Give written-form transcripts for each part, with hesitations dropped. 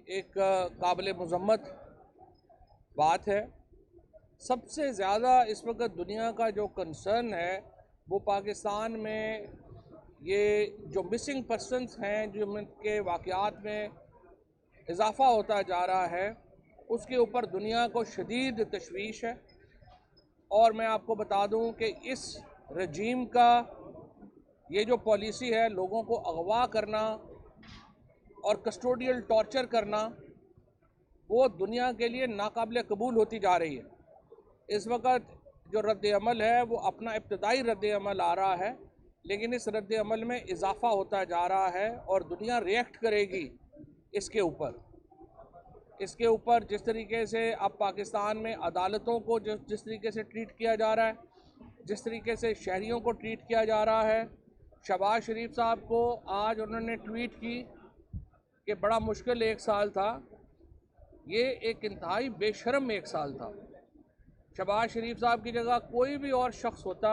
एक काबिल मज़म्मत बात है। सबसे ज़्यादा इस वक्त दुनिया का जो कंसर्न है वो पाकिस्तान में ये जो मिसिंग पर्सनस हैं, जो उनके वाक़यात में इजाफ़ा होता जा रहा है, उसके ऊपर दुनिया को शदीद तशवीश है। और मैं आपको बता दूं कि इस रजीम का ये जो पॉलिसी है, लोगों को अगवा करना और कस्टोडियल टॉर्चर करना, वो दुनिया के लिए नाकाबिल कबूल होती जा रही है। इस वक्त जो रद्द-ए-अमल है वो अपना इब्तदाई रद्द-ए-अमल आ रहा है, लेकिन इस रद्द-ए-अमल में इजाफ़ा होता जा रहा है और दुनिया रिएक्ट करेगी इसके ऊपर जिस तरीके से अब पाकिस्तान में अदालतों को जिस तरीके से ट्रीट किया जा रहा है, जिस तरीके से शहरियों को ट्रीट किया जा रहा है। शहबाज शरीफ साहब को आज उन्होंने ट्वीट की कि बड़ा मुश्किल 1 साल था, ये एक इंतहाई बेशर्म 1 साल था। शहबाज शरीफ साहब की जगह कोई भी और शख्स होता,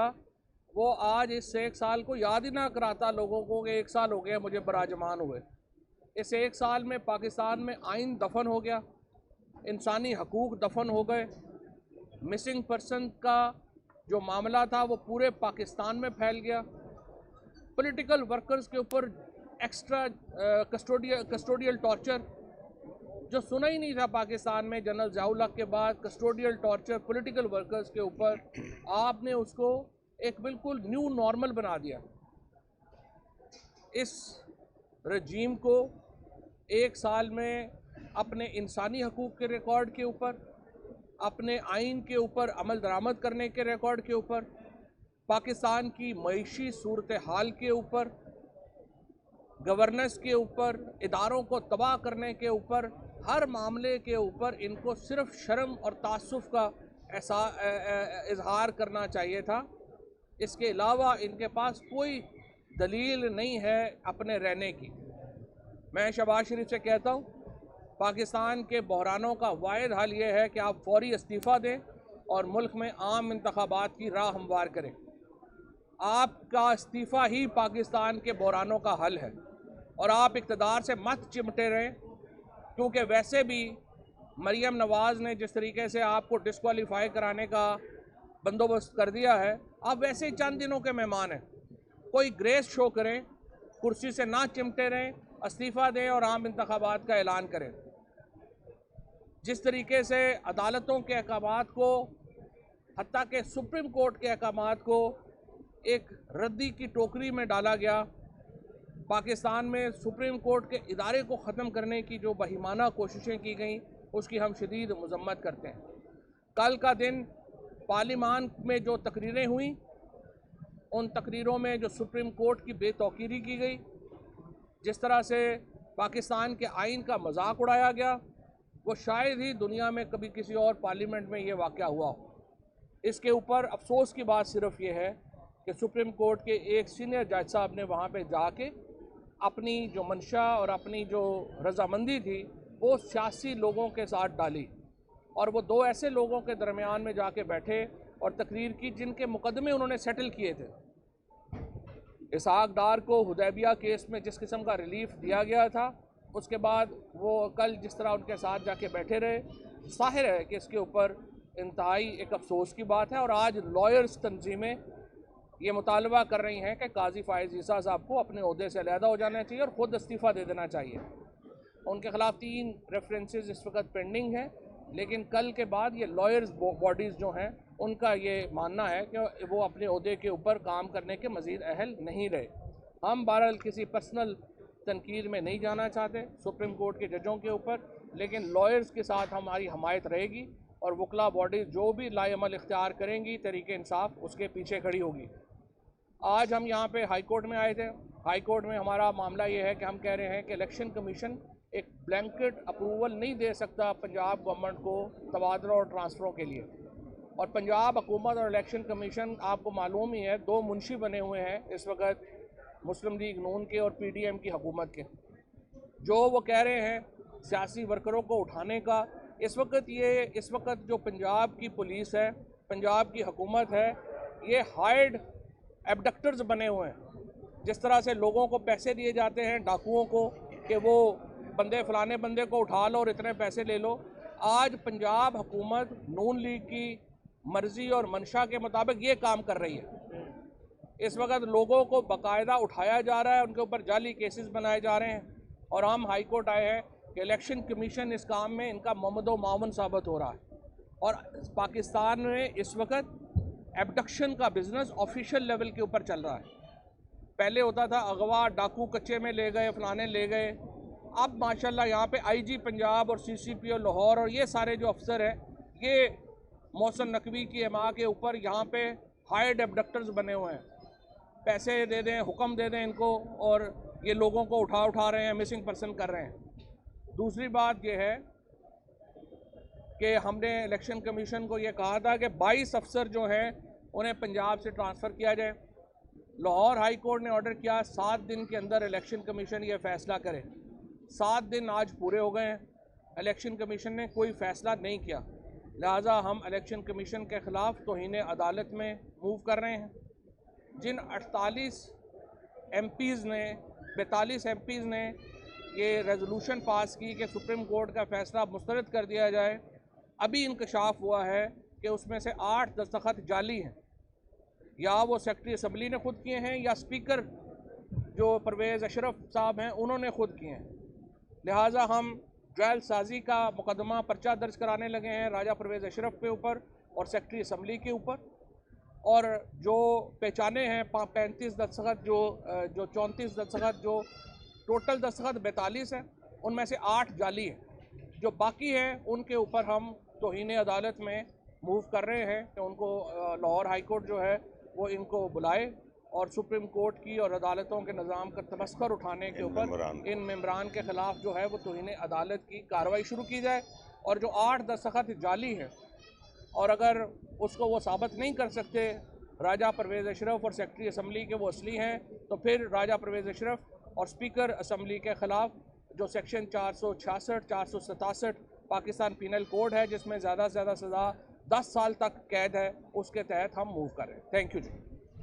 वो आज इस 1 साल को याद ही ना कराता लोगों को कि 1 साल हो गया मुझे बराजमान हुए। इस 1 साल में पाकिस्तान में आइन दफन हो गया, इंसानी हकूक़ दफन हो गए, मिसिंग पर्सन का जो मामला था वो पूरे पाकिस्तान में फैल गया, पॉलिटिकल वर्कर्स के ऊपर एक्स्ट्रा कस्टोडियल टॉर्चर जो सुना ही नहीं था पाकिस्तान में जनरल ज़ियाउल हक के बाद। कस्टोडियल टॉर्चर पॉलिटिकल वर्कर्स के ऊपर, आपने उसको एक बिल्कुल न्यू नॉर्मल बना दिया। इस रजीम को 1 साल में अपने इंसानी हकूक़ के रिकॉर्ड के ऊपर, अपने आइन के ऊपर अमल दरामद करने के रिकॉर्ड के ऊपर, पाकिस्तान की मईशी सूरत हाल के ऊपर, गवर्नेंस के ऊपर, इदारों को तबाह करने के ऊपर, हर मामले के ऊपर इनको सिर्फ शर्म और तासुफ़ का इजहार करना चाहिए था। इसके अलावा इनके पास कोई दलील नहीं है अपने रहने की। मैं शहबाज शरीफ से कहता हूँ, पाकिस्तान के बहरानों का वाहिद हल ये है कि आप फौरी इस्तीफ़ा दें और मुल्क में आम इंतखाबात की राह हमवार करें। आपका इस्तीफ़ा ही पाकिस्तान के बहरानों का हल है और आप इक़्तिदार से मत चिमटे रहें, क्योंकि वैसे भी मरियम नवाज़ ने जिस तरीके से आपको डिस्क्वालीफाई कराने का बंदोबस्त कर दिया है, आप वैसे ही चंद दिनों के मेहमान हैं। कोई ग्रेस शो करें, कुर्सी से ना चिमटे रहें, इस्तीफ़ा दें और आम इंतखाबात का ऐलान करें। जिस तरीके से अदालतों के अहकामात को, हत्ता के सुप्रीम कोर्ट के अहकामात को एक रद्दी की टोकरी में डाला गया, पाकिस्तान में सुप्रीम कोर्ट के इदारे को ख़त्म करने की जो बहिमाना कोशिशें की गई, उसकी हम शदीद मज़म्मत करते हैं। कल का दिन पार्लिमान में जो तकरीरें हुई, उन तकरीरों में जो सुप्रीम कोर्ट की बेतौकीरी की गई, जिस तरह से पाकिस्तान के आइन का मजाक उड़ाया गया, वो शायद ही दुनिया में कभी किसी और पार्लियामेंट में ये वाक़या हुआ हो। इसके ऊपर अफसोस की बात सिर्फ ये है कि सुप्रीम कोर्ट के एक सीनियर जज साहब ने वहाँ पे जाके अपनी जो मंशा और अपनी जो रजामंदी थी वो सियासी लोगों के साथ डाली, और वो 2 ऐसे लोगों के दरमियान में जाके बैठे और तकरीर की जिनके मुकदमे उन्होंने सेटल किए थे। इसहाक डार को हुदैबिया केस में जिस किस्म का रिलीफ दिया गया था, उसके बाद वो कल जिस तरह उनके साथ जाके बैठे रहे, ज़ाहिर है कि इसके ऊपर इंतहाई एक अफसोस की बात है। और आज लॉयर्स तंजीमें ये मुतालबा कर रही हैं कि काजी फ़ाइज़ ईसा साहब को अपने ओहदे से अलहदा हो जाना चाहिए और ख़ुद इस्तीफ़ा दे देना चाहिए। उनके ख़िलाफ़ 3 रेफरेंसेस इस वक्त पेंडिंग हैं, लेकिन कल के बाद ये लॉयर्स बॉडीज़ जो हैं उनका ये मानना है कि वो अपने ओहदे के ऊपर काम करने के मज़ीद अहल नहीं रहे। हम बहरहाल किसी पर्सनल तनकीद में नहीं जाना चाहते सुप्रीम कोर्ट के जजों के ऊपर, लेकिन लॉयर्स के साथ हमारी हमायत रहेगी और वकला बॉडी जो भी लाएअमल इख्तियार करेंगी, तरीके इंसाफ उसके पीछे खड़ी होगी। आज हम यहाँ पे हाई कोर्ट में आए थे। हाई कोर्ट में हमारा मामला ये है कि हम कह रहे हैं कि इलेक्शन कमीशन एक ब्लैंकेट अप्रूवल नहीं दे सकता पंजाब गवर्नमेंट को तबादलों और ट्रांसफ़रों के लिए, और पंजाब हुकूमत और इलेक्शन कमीशन आपको मालूम ही है 2 मुंशी बने हुए हैं इस वक्त, मुस्लिम लीग नून के और PDM की हुकूमत के। जो वो कह रहे हैं सियासी वर्करों को उठाने का, इस वक्त जो पंजाब की पुलिस है, पंजाब की हुकूमत है, ये हायर्ड एबडक्टर्स बने हुए हैं। जिस तरह से लोगों को पैसे दिए जाते हैं डाकुओं को कि वो बंदे फलाने बंदे को उठा लो और इतने पैसे ले लो। आज पंजाब हुकूमत नून लीग की मर्जी और मंशा के मुताबिक ये काम कर रही है। इस वक्त लोगों को बाकायदा उठाया जा रहा है, उनके ऊपर जाली केसेस बनाए जा रहे हैं और हम हाई कोर्ट आए हैं कि इलेक्शन कमीशन इस काम में इनका ममदो मावन साबित हो रहा है। और पाकिस्तान में इस वक्त एबडक्शन का बिजनेस ऑफिशियल लेवल के ऊपर चल रहा है। पहले होता था अगवा, डाकू कच्चे में ले गए, फलाने ले गए। अब माशाल्लाह यहाँ पे आईजी पंजाब और सीसीपीओ लाहौर और ये सारे जो अफसर हैं, ये मोहसिन नकवी की हिमा के ऊपर यहाँ पे हायर्ड एबडक्टर्स बने हुए हैं। पैसे दे दें, हुक्म दे दें इनको और ये लोगों को उठा रहे हैं, मिसिंग पर्सन कर रहे हैं। दूसरी बात ये है कि हमने इलेक्शन कमीशन को ये कहा था कि 22 अफसर जो हैं उन्हें पंजाब से ट्रांसफ़र किया जाए। लाहौर हाई कोर्ट ने ऑर्डर किया 7 दिन के अंदर इलेक्शन कमीशन ये फ़ैसला करे। 7 दिन आज पूरे हो गए हैं, इलेक्शन कमीशन ने कोई फ़ैसला नहीं किया। लिहाजा हम इलेक्शन कमीशन के ख़िलाफ़ तौहीन अदालत में मूव कर रहे हैं। जिन 48 MPs ने 42 MPs ने ये रेजोल्यूशन पास की कि सुप्रीम कोर्ट का फ़ैसला मुस्तरद कर दिया जाए, अभी इंकशाफ हुआ है कि उसमें से 8 दस्तखत जाली हैं। या वो सेक्रेटरी असम्बली ने खुद किए हैं या स्पीकर जो परवेज़ अशरफ साहब हैं उन्होंने खुद किए हैं। लिहाजा हम जायल साजी का मुकदमा पर्चा दर्ज कराने लगे हैं राजा परवेज़ अशरफ के ऊपर और सेक्रेटरी असम्बली के ऊपर। और जो पहचाने हैं 35 दस्तखत जो 34 दस्तखत जो टोटल दस्तखत 42 हैं, उनमें से 8 जाली हैं। जो बाकी हैं उनके ऊपर हम तौहीन अदालत में मूव कर रहे हैं कि उनको लाहौर हाई कोर्ट जो है वो इनको बुलाए और सुप्रीम कोर्ट की और अदालतों के निज़ाम का तमस्खुर उठाने के ऊपर इन मेम्बरान के ख़िलाफ़ जो है वो तौहीन अदालत की कार्रवाई शुरू की जाए। और जो 8 दस्तखत जाली हैं और अगर उसको वो साबित नहीं कर सकते राजा परवेज़ अशरफ और सेक्रेटरी असम्बली के वो असली हैं, तो फिर राजा परवेज़ अशरफ और स्पीकर असम्बली के ख़िलाफ़ जो सेक्शन 466, 467 पाकिस्तान पीनल कोड है जिसमें ज़्यादा से ज़्यादा सज़ा 10 साल तक कैद है, उसके तहत हम मूव कर रहे हैं। Thank you ji.